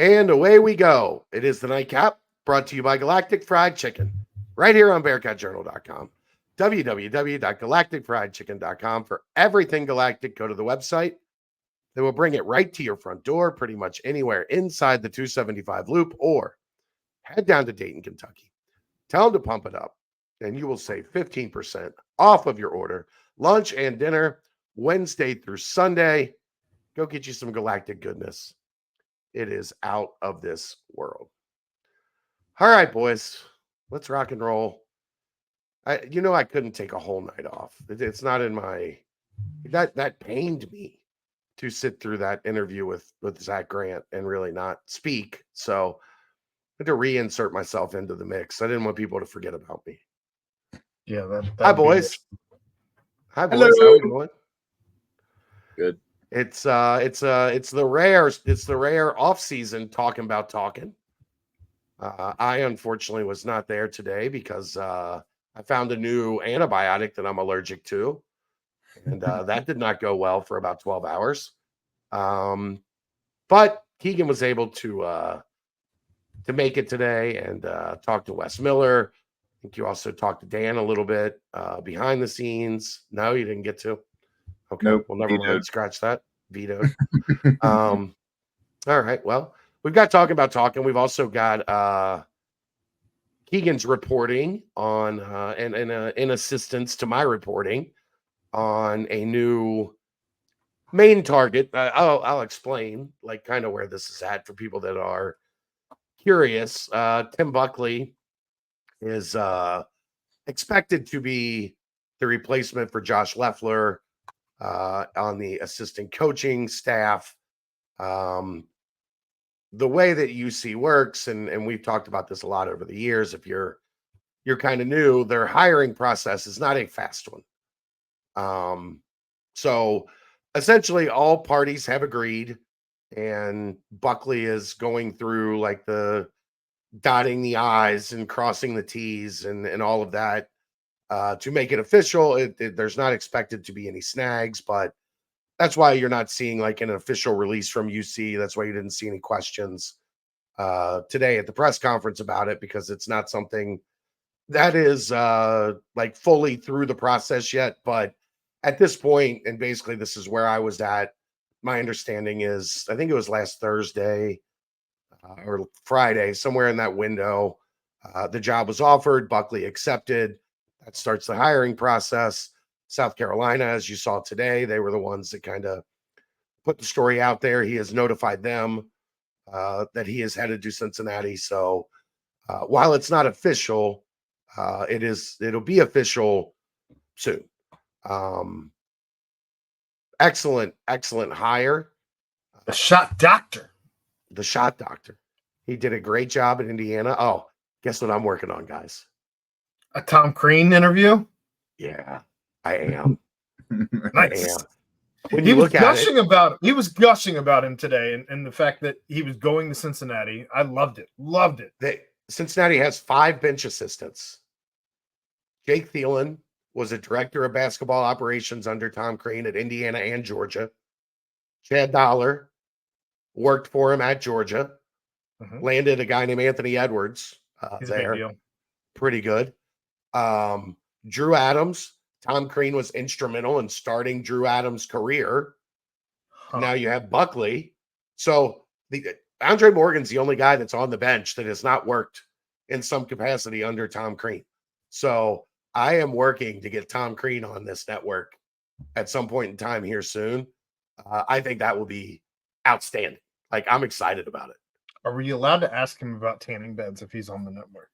And away we go. It is the nightcap brought to you by Galactic Fried Chicken right here on BearcatJournal.com. www.galacticfriedchicken.com for everything Galactic. Go to the website. They will bring it right to your front door, pretty much anywhere inside the 275 loop, or head down to Dayton, Kentucky. Tell them to pump it up, and you will save 15% off of your order. Lunch and dinner, Wednesday through Sunday. Go get you some Galactic goodness. It is out of this world. All right, boys, let's rock and roll. I couldn't take a whole night off. It's not in my that pained me to sit through that interview with Zach Grant and really not speak. So I had to reinsert myself into the mix. I didn't want people to forget about me. Yeah, Hi, boys. Hi, boys. Hello. How are we doing? Good. It's the rare off season talking about talking. I unfortunately was not there today because I found a new antibiotic that I'm allergic to, and that did not go well for about 12 hours. But Keegan was able to make it today and talk to Wes Miller. I think you also talked to Dan a little bit behind the scenes. No, you didn't get to. Okay, nope, well, never mind. Scratch that. Vetoed. All right. Well, we've got talking about talking. We've also got Keegan's reporting on and in assistance to my reporting on a new main target. I'll explain like kind of where this is at for people that are curious. Tim Buckley is expected to be the replacement for Josh Leffler on the assistant coaching staff. The way that UC works, and we've talked about this a lot over the years, if you're kind of new, their hiring process is not a fast one. So essentially all parties have agreed, and Buckley is going through like the dotting the I's and crossing the T's and all of that to make it official. There's not expected to be any snags, but that's why you're not seeing like an official release from UC. That's why you didn't see any questions today at the press conference about it, because it's not something that is like fully through the process yet. But at this point, and basically this is where I was at, my understanding is, I think it was last Thursday or Friday, somewhere in that window, the job was offered, Buckley accepted. That starts the hiring process. South Carolina, as you saw today, they were the ones that kind of put the story out there. He has notified them that he is headed to Cincinnati. So while it's not official, it'll be official soon. Excellent hire. The shot doctor. He did a great job in Indiana. Oh, guess what I'm working on, guys? A Tom Crean interview? Yeah, I am. Nice. I am. When He you was look at gushing it, about he was gushing about him today, and the fact that he was going to Cincinnati. I loved it. Cincinnati has 5 bench assistants. Jake Thielen was a director of basketball operations under Tom Crean at Indiana and Georgia. Chad Dollar worked for him at Georgia. Landed a guy named Anthony Edwards He's there. a big deal. Pretty good. Drew Adams. Tom Crean was instrumental in starting Drew Adams' career. Now you have Buckley. So Andre Morgan's the only guy that's on the bench that has not worked in some capacity under Tom Crean. So I am working to get Tom Crean on this network at some point in time here soon. I think that will be outstanding. Like, I'm excited about it. Are we allowed to ask him about tanning beds if he's on the network?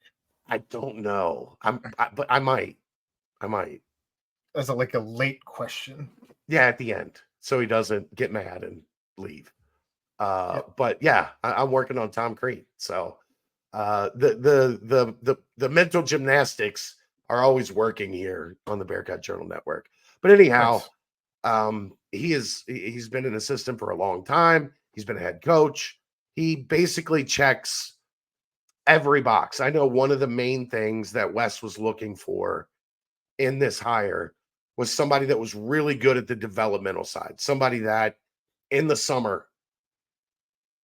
I don't know. But I might. As like a late question. Yeah, at the end, so he doesn't get mad and leave. But yeah, I'm working on Tom Crean. So the mental gymnastics are always working here on the Bearcat Journal Network. But anyhow, he's been an assistant for a long time. He's been a head coach. He basically checks every box. I know one of the main things that Wes was looking for in this hire was somebody that was really good at the developmental side, somebody that in the summer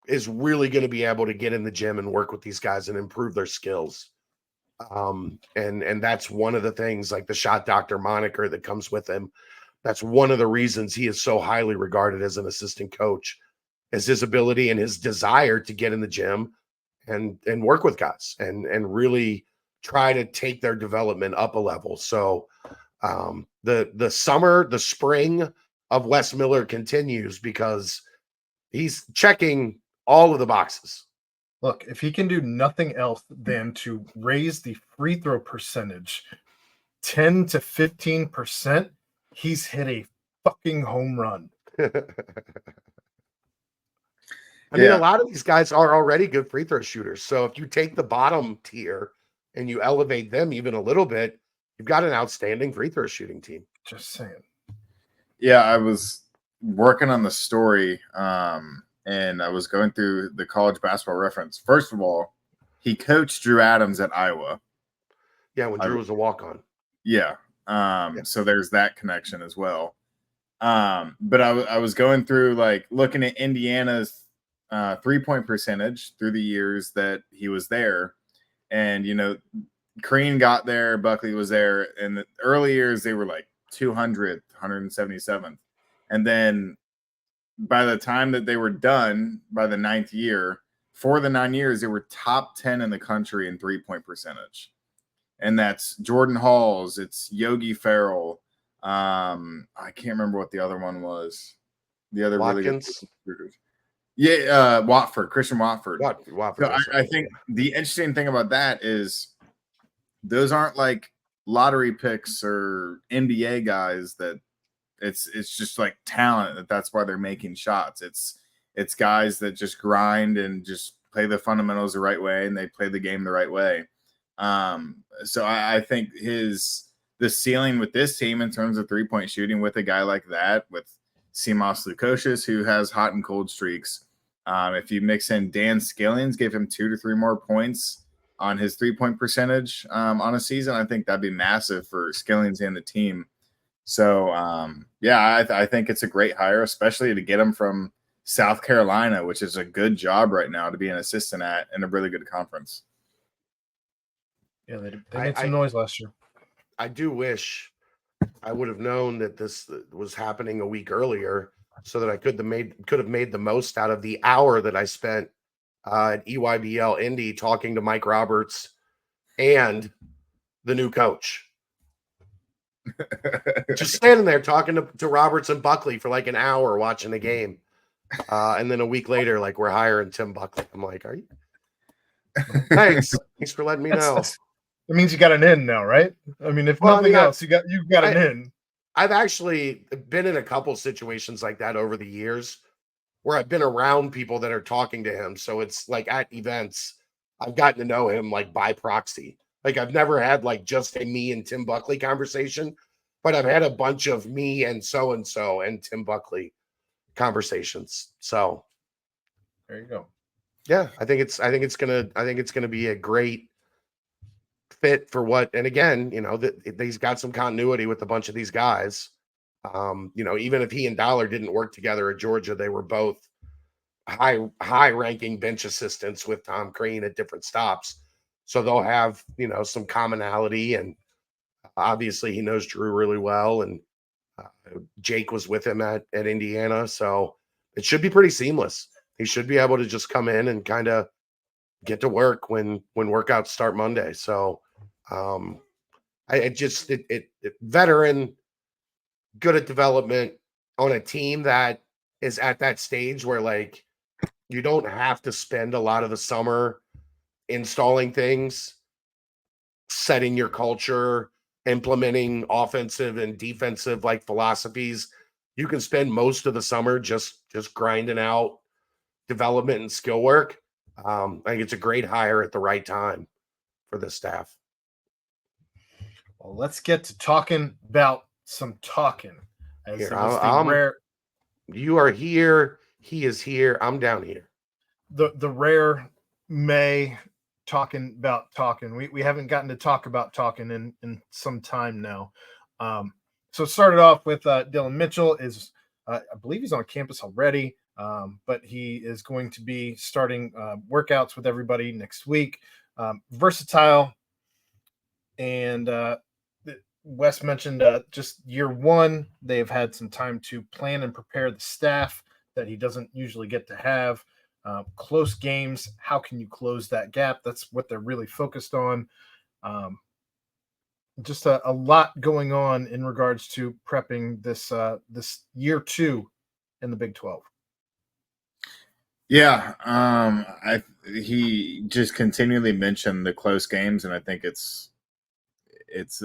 is really going to be able to get in the gym and work with these guys and improve their skills. And that's one of the things, like the shot doctor moniker that comes with him. That's one of the reasons he is so highly regarded as an assistant coach, is his ability and his desire to get in the gym and work with guys and really try to take their development up a level. So the spring of Wes Miller continues because he's checking all of the boxes. Look, if he can do nothing else than to raise the free throw percentage 10 to 15%, he's hit a fucking home run. I mean, a lot of these guys are already good free throw shooters. So if you take the bottom tier and you elevate them even a little bit, you've got an outstanding free throw shooting team. Just saying. Yeah, I was working on the story, and I was going through the college basketball reference. First of all, he coached Drew Adams at Iowa. Yeah, when Drew was a walk-on. Yeah. So there's that connection as well. But I was going through, like, looking at Indiana's three-point percentage through the years that he was there. And, you know, Crean got there, Buckley was there. In the early years, they were like 200th, 177th. And then by the time that they were done, by the 9th year, for the 9 years, they were top 10 in the country in three-point percentage. And that's Jordan Halls, it's Yogi Ferrell. I can't remember what the other one was. The other Watkins. Really good yeah, Watford, Christian Watford. Watford. So I think the interesting thing about that is those aren't like lottery picks or NBA guys that it's just like talent. That's why they're making shots. It's guys that just grind and just play the fundamentals the right way, and they play the game the right way. So I think the ceiling with this team in terms of 3-point shooting with a guy like that, with Simas Lukosius, who has hot and cold streaks. If you mix in Dan Skillings, give him 2 to 3 more points on his 3-point percentage on a season, I think that'd be massive for Skillings and the team. So, I think it's a great hire, especially to get him from South Carolina, which is a good job right now to be an assistant at in a really good conference. Yeah, they made some noise last year. I do wish I would have known that this was happening a week earlier, so that I could have made the most out of the hour that I spent at EYBL Indy talking to Mike Roberts and the new coach. Just standing there talking to Roberts and Buckley for like an hour watching the game. And then a week later, like, we're hiring Tim Buckley. I'm like, are you? Thanks for letting me know. It means you got an in now, right? I mean, if nothing else, you've got an in. I've actually been in a couple situations like that over the years where I've been around people that are talking to him. So it's like at events, I've gotten to know him like by proxy. Like, I've never had like just a me and Tim Buckley conversation, but I've had a bunch of me and so and Tim Buckley conversations. So there you go. Yeah, I think it's gonna be a great fit for what, and again, you know, that he's got some continuity with a bunch of these guys. You know, even if he and Dollar didn't work together at Georgia, they were both high ranking bench assistants with Tom Crean at different stops. So they'll have, you know, some commonality, and obviously he knows Drew really well, and Jake was with him at Indiana, so it should be pretty seamless. He should be able to just come in and kind of get to work when workouts start Monday. So veteran, good at development on a team that is at that stage where, like, you don't have to spend a lot of the summer installing things, setting your culture, implementing offensive and defensive like philosophies. You can spend most of the summer just grinding out development and skill work. I think it's a great hire at the right time for the staff. Well, let's get to talking about some talking. You are here. He is here. I'm down here. The rare May talking about talking. We haven't gotten to talk about talking in some time now. So it started off with Dylan Mitchell is I believe he's on campus already. But he is going to be starting workouts with everybody next week. Versatile. And Wes mentioned just year one, they've had some time to plan and prepare the staff that he doesn't usually get to have. Close games, how can you close that gap? That's what they're really focused on. Just a lot going on in regards to prepping this year two in the Big 12. Yeah, he just continually mentioned the close games, and I think it's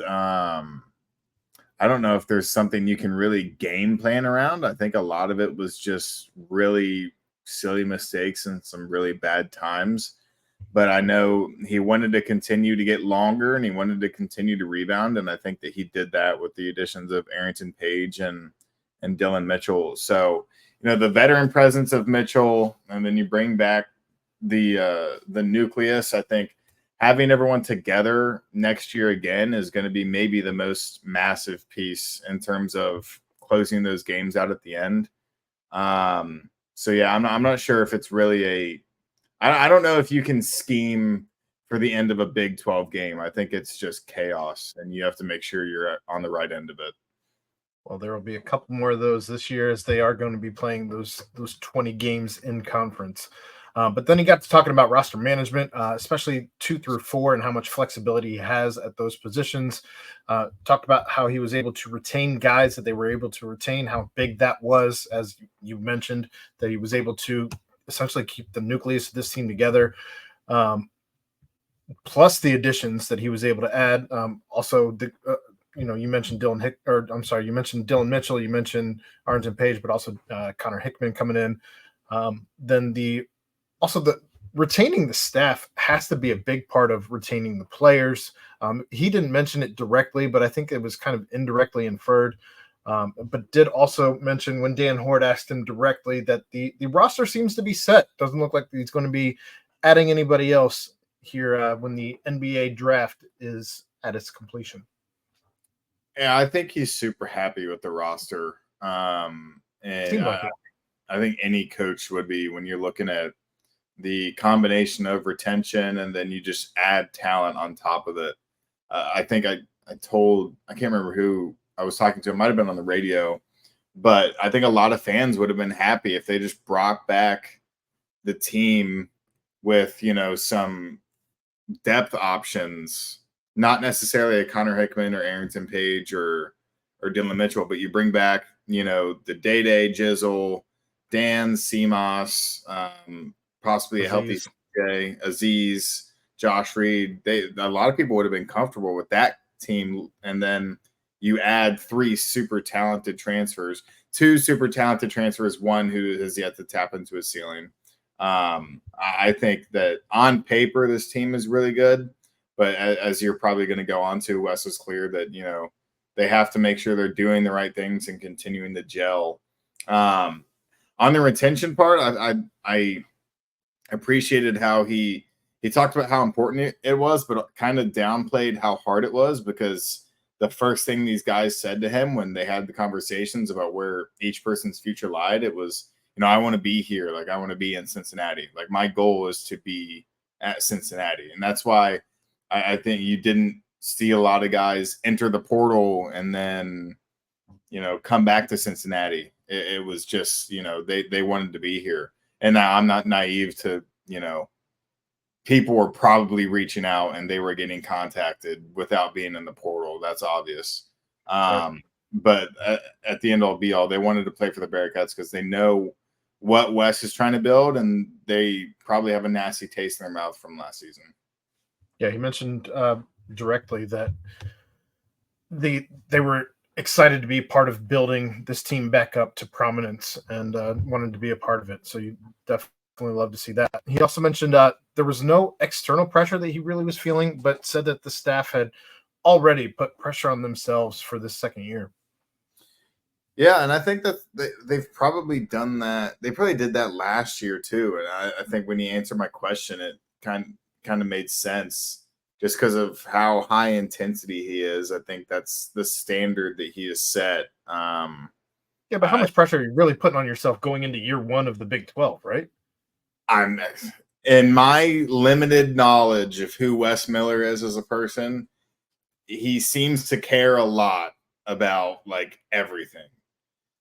I don't know if there's something you can really game plan around. I think a lot of it was just really silly mistakes and some really bad times. But I know he wanted to continue to get longer and he wanted to continue to rebound. And I think that he did that with the additions of Arrington Page and Dylan Mitchell. So, the veteran presence of Mitchell, and then you bring back the nucleus. I think having everyone together next year again is going to be maybe the most massive piece in terms of closing those games out at the end. So yeah, I'm not sure if it's really I don't know if you can scheme for the end of a Big 12 game. I think it's just chaos, and you have to make sure you're on the right end of it. Well, there will be a couple more of those this year, as they are going to be playing those 20 games in conference. But then he got to talking about roster management, especially 2 through 4, and how much flexibility he has at those positions. Talked about how he was able to retain guys that they were able to retain, how big that was, as you mentioned, that he was able to essentially keep the nucleus of this team together. Plus the additions that he was able to add. Also, you mentioned you mentioned Dylan Mitchell, you mentioned Arrington Page, but also Connor Hickman coming in. Then the retaining the staff has to be a big part of retaining the players. He didn't mention it directly, but I think it was kind of indirectly inferred. But did also mention when Dan Hort asked him directly that the roster seems to be set. Doesn't look like he's going to be adding anybody else here when the NBA draft is at its completion. Yeah, I think he's super happy with the roster. And I think any coach would be when you're looking at the combination of retention and then you just add talent on top of it. I think I can't remember who I was talking to. It might have been on the radio, but I think a lot of fans would have been happy if they just brought back the team with, some depth options, not necessarily a Connor Hickman or Arrington Page or Dylan Mitchell, but you bring back, the Day Jizzle, Dan Seamoss, possibly a healthy CJ, Aziz, Josh Reed. A lot of people would have been comfortable with that team. And then you add 3 super talented transfers, 2 super talented transfers, one who has yet to tap into his ceiling. I think that on paper, this team is really good, but as you're probably going to go on to, Wes is clear that, they have to make sure they're doing the right things and continuing to gel. On the retention part, I appreciated how he talked about how important it was, but kind of downplayed how hard it was, because the first thing these guys said to him when they had the conversations about where each person's future lied, it was, I want to be here. Like, I want to be in Cincinnati. Like, my goal is to be at Cincinnati. And that's why I think you didn't see a lot of guys enter the portal and then, come back to Cincinnati. It was just, they wanted to be here. And now I'm not naive to, people were probably reaching out and they were getting contacted without being in the portal. That's obvious. But at the end all be all, they wanted to play for the Bearcats because they know what Wes is trying to build, and they probably have a nasty taste in their mouth from last season. Yeah, he mentioned directly that they were excited to be part of building this team back up to prominence and wanted to be a part of it. So you definitely love to see that. He also mentioned there was no external pressure that he really was feeling, but said that the staff had already put pressure on themselves for this second year. Yeah, and I think that they've probably done that. They probably did that last year too. And I think when you answer my question, it kind of made sense just because of how high intensity he is. I think that's the standard that he has set. Yeah, but how much pressure are you really putting on yourself going into year one of the Big 12, right? I'm in my limited knowledge of who Wes Miller is as a person, he seems to care a lot about like everything.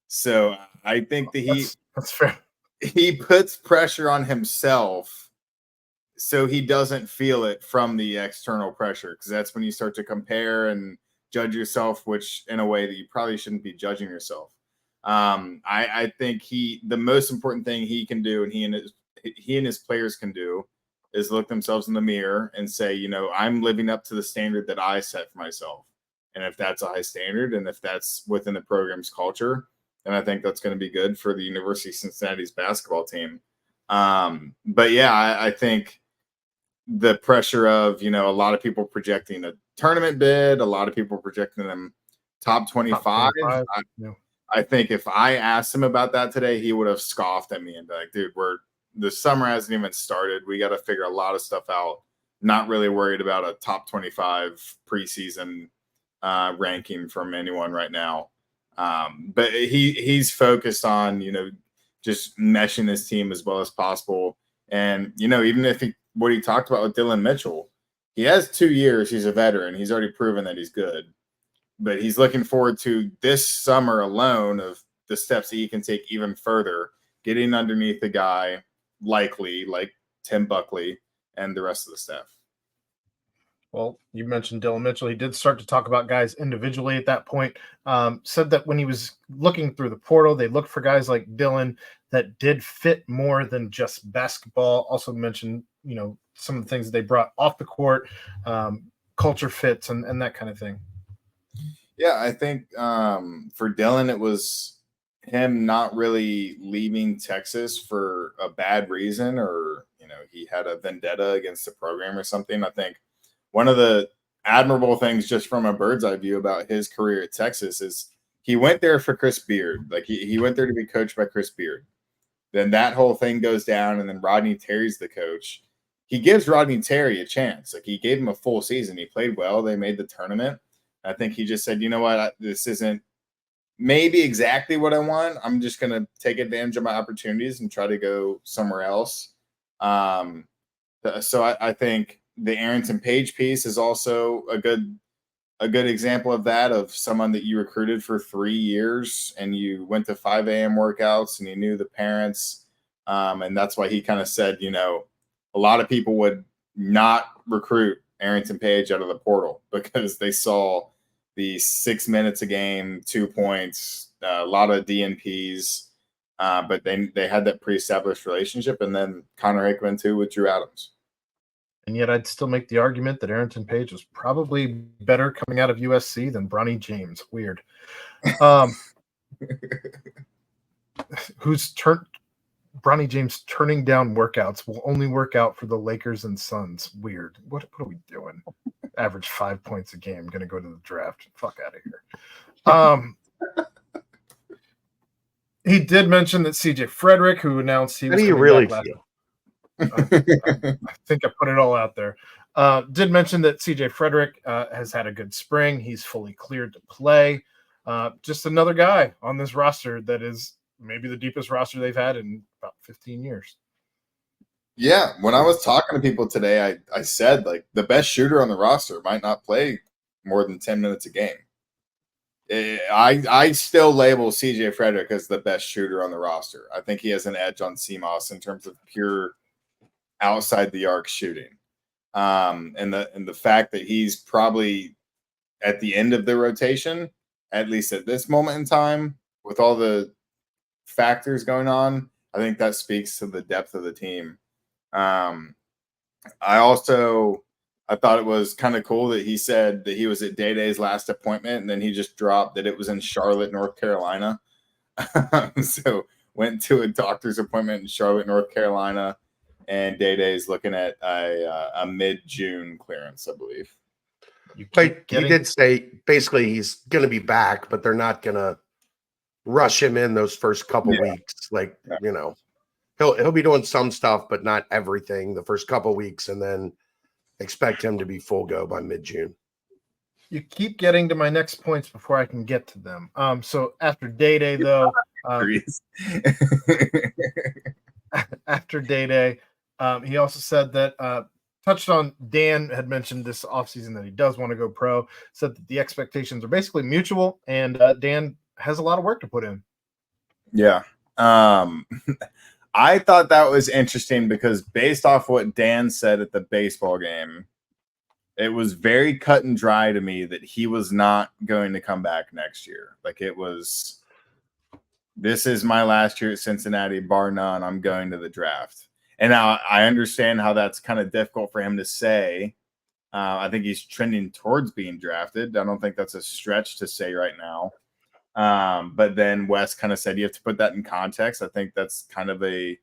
So I think that that's fair. He puts pressure on himself so he doesn't feel it from the external pressure, because that's when you start to compare and judge yourself, which in a way that you probably shouldn't be judging yourself. I think the most important thing he can do, and he and his players can do, is look themselves in the mirror and say, you know, I'm living up to the standard that I set for myself. And if that's a high standard, and if that's within the program's culture, then I think that's going to be good for the University of Cincinnati's basketball team. But yeah, I think the pressure of, you know, a lot of people projecting a tournament bid, a lot of people projecting them top 25. I think if I asked him about that today, he would have scoffed at me and be like, dude, the summer hasn't even started. We got to figure a lot of stuff out. Not really worried about a top 25 preseason ranking from anyone right now. But he's focused on, you know, just meshing his team as well as possible. And, you know, even if what he talked about with Dylan Mitchell, he has 2 years. He's a veteran. He's already proven that he's good. But he's looking forward to this summer alone of the steps that he can take even further, getting underneath a guy likely like Tim Buckley and the rest of the staff. Well, you mentioned Dylan Mitchell. He did start to talk about guys individually at that point. Said that when he was looking through the portal, they looked for guys like Dylan that did fit more than just basketball. Also mentioned, you know, some of the things that they brought off the court, culture fits and that kind of thing. Yeah, I think for Dylan, it was him not really leaving Texas for a bad reason, or, you know, he had a vendetta against the program or something. I think one of the admirable things, just from a bird's eye view, about his career at Texas is he went there for Chris Beard. Like he went there to be coached by Chris Beard. Then that whole thing goes down, and then Rodney Terry's the coach. He gives Rodney Terry a chance. Like, he gave him a full season. He played well. They made the tournament. I think he just said, you know what, this isn't maybe exactly what I want. I'm just going to take advantage of my opportunities and try to go somewhere else. So I think the Arrington Page piece is also a good example of that, of someone that you recruited for 3 years and you went to 5 a.m. workouts and you knew the parents. And that's why he kind of said, you know, a lot of people would not recruit Arrington Page out of the portal because they saw the 6 minutes a game, 2 points, a lot of DNPs, but they had that pre-established relationship, and then Connor Hickman too with Drew Adams. And yet I'd still make the argument that Arrington Page was probably better coming out of USC than Bronny James. Weird. Bronny James turning down workouts, will only work out for the Lakers and Suns. Weird. What are we doing? Average 5 points a game. Going to go to the draft. Fuck out of here. He did mention that CJ Frederick, who announced he was coming really back feel? I think I put it all out there. Did mention that CJ Frederick has had a good spring. He's fully cleared to play. Just another guy on this roster that is maybe the deepest roster they've had in about 15 years. Yeah, when I was talking to people today, I said, like, the best shooter on the roster might not play more than 10 minutes a game. I still label CJ Frederick as the best shooter on the roster. I think he has an edge on CMOS in terms of pure outside the arc shooting. And the fact that he's probably at the end of the rotation, at least at this moment in time, with all the factors going on, I think that speaks to the depth of the team. I thought it was kind of cool that he said that he was at Day-Day's last appointment, and then he just dropped that it was in Charlotte, North Carolina. So went to a doctor's appointment in Charlotte, North Carolina, and Day-Day's looking at a mid-June clearance, I believe. He did say basically he's going to be back, but they're not going to rush him in those first couple weeks. Like, you know, he'll be doing some stuff, but not everything the first couple weeks, and then expect him to be full go by mid-June. You keep getting to my next points before I can get to them. So after Day though, after Day, he also said that touched on Dan had mentioned this offseason that he does want to go pro. Said that the expectations are basically mutual, and Dan has a lot of work to put in. Yeah. I thought that was interesting because based off what Dan said at the baseball game, it was very cut and dry to me that he was not going to come back next year. Like it was, this is my last year at Cincinnati, bar none. I'm going to the draft. And now I understand how that's kind of difficult for him to say. I think he's trending towards being drafted. I don't think that's a stretch to say right now. But then Wes kind of said you have to put that in context. I think that's kind of a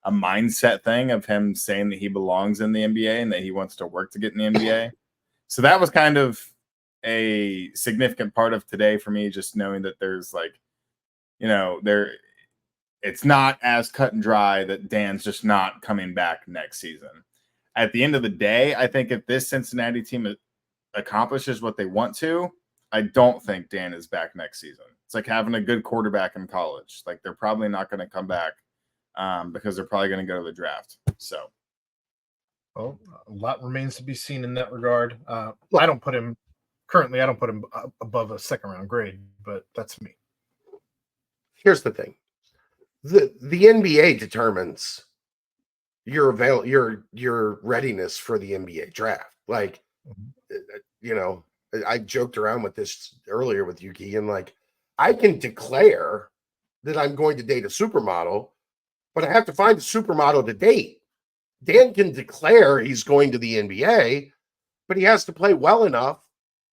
mindset thing of him saying that he belongs in the NBA and that he wants to work to get in the NBA. So that was kind of a significant part of today for me, just knowing that there's like, it's not as cut and dry that Dan's just not coming back next season. At the end of the day, I think if this Cincinnati team accomplishes what they want to, I don't think Dan is back next season. It's like having a good quarterback in college. Like they're probably not going to come back because they're probably going to go to the draft. So, well, a lot remains to be seen in that regard. I don't put him above a second round grade, but that's me. Here's the thing: the NBA determines your readiness for the NBA draft. Like, I joked around with this earlier with you, Keegan. Like, I can declare that I'm going to date a supermodel, but I have to find a supermodel to date. Dan can declare he's going to the NBA, but he has to play well enough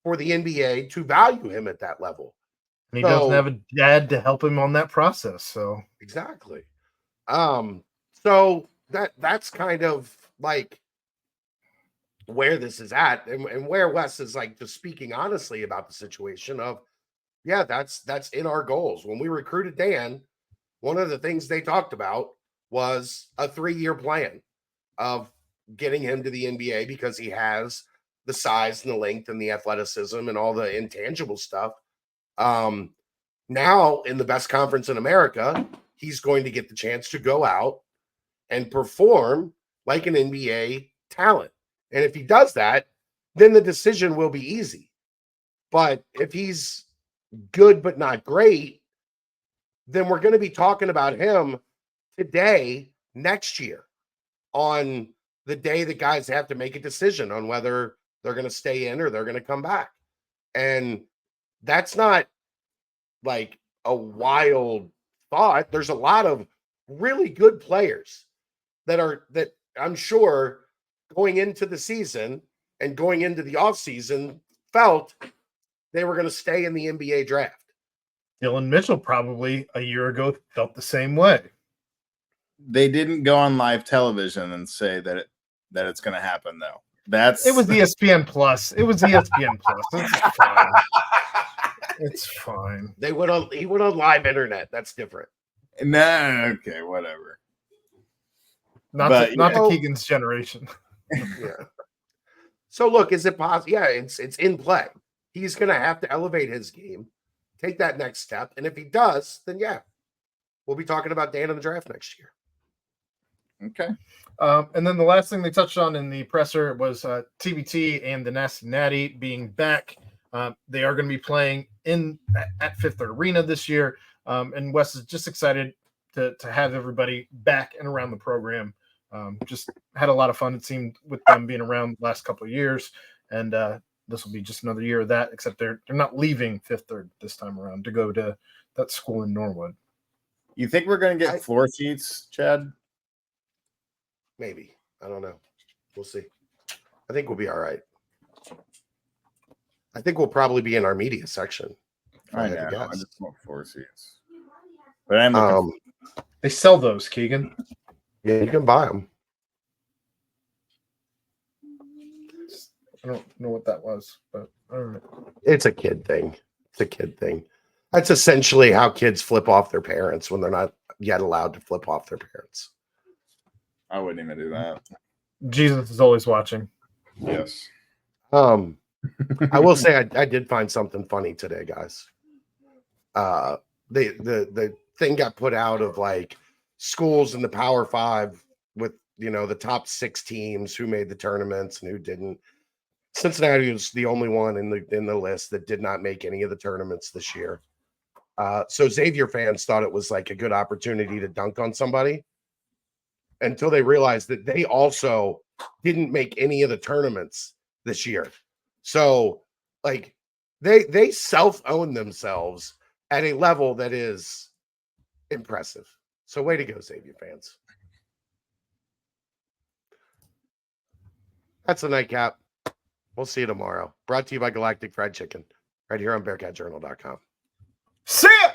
for the NBA to value him at that level. And he doesn't have a dad to help him on that process. So exactly. So that's kind of like where this is at, and where Wes is like just speaking honestly about the situation of, yeah, that's in our goals. When we recruited Dan, one of the things they talked about was a 3-year plan of getting him to the NBA because he has the size and the length and the athleticism and all the intangible stuff. Now in the best conference in America, he's going to get the chance to go out and perform like an NBA talent. And if he does that, then the decision will be easy. But if he's good but not great, then we're going to be talking about him today, next year, on the day that guys have to make a decision on whether they're going to stay in or they're going to come back. And that's not like a wild thought. There's a lot of really good players that I'm sure going into the season and going into the offseason felt they were going to stay in the NBA draft. Dylan Mitchell probably a year ago felt the same way. They didn't go on live television and say that it's going to happen though. It was ESPN Plus. It was ESPN Plus. It's fine. It's fine. He went on live internet. That's different. No, okay, whatever. Not to Keegan's generation. Yeah. So look, is it possible? Yeah, it's in play. He's going to have to elevate his game, take that next step, and if he does, then yeah, we'll be talking about Dan in the draft next year. Okay. And then the last thing they touched on in the presser was TBT and the Nasty Natty being back. They are going to be playing at Fifth Third Arena this year. And Wes is just excited to have everybody back and around the program. Just had a lot of fun, it seemed, with them being around the last couple of years. And this will be just another year of that, except they're not leaving Fifth Third this time around to go to that school in Norwood. You think we're going to get floor seats, Chad? Maybe. I don't know. We'll see. I think we'll be all right. I think we'll probably be in our media section. I know. I just want floor seats. But I'm looking they sell those, Keegan. Yeah, you can buy them. I don't know what that was, but I don't know. It's a kid thing. That's essentially how kids flip off their parents when they're not yet allowed to flip off their parents. I wouldn't even do that. Jesus is always watching. Yes. I will say I did find something funny today, guys. The thing got put out of like schools in the Power Five with the top 6 teams who made the tournaments and who didn't. Cincinnati was the only one in the list that did not make any of the tournaments this year. So Xavier fans thought it was like a good opportunity to dunk on somebody until they realized that they also didn't make any of the tournaments this year. So like they self-own themselves at a level that is impressive. So way to go, Xavier fans. That's the nightcap. We'll see you tomorrow. Brought to you by Galactic Fried Chicken right here on BearcatJournal.com. See ya!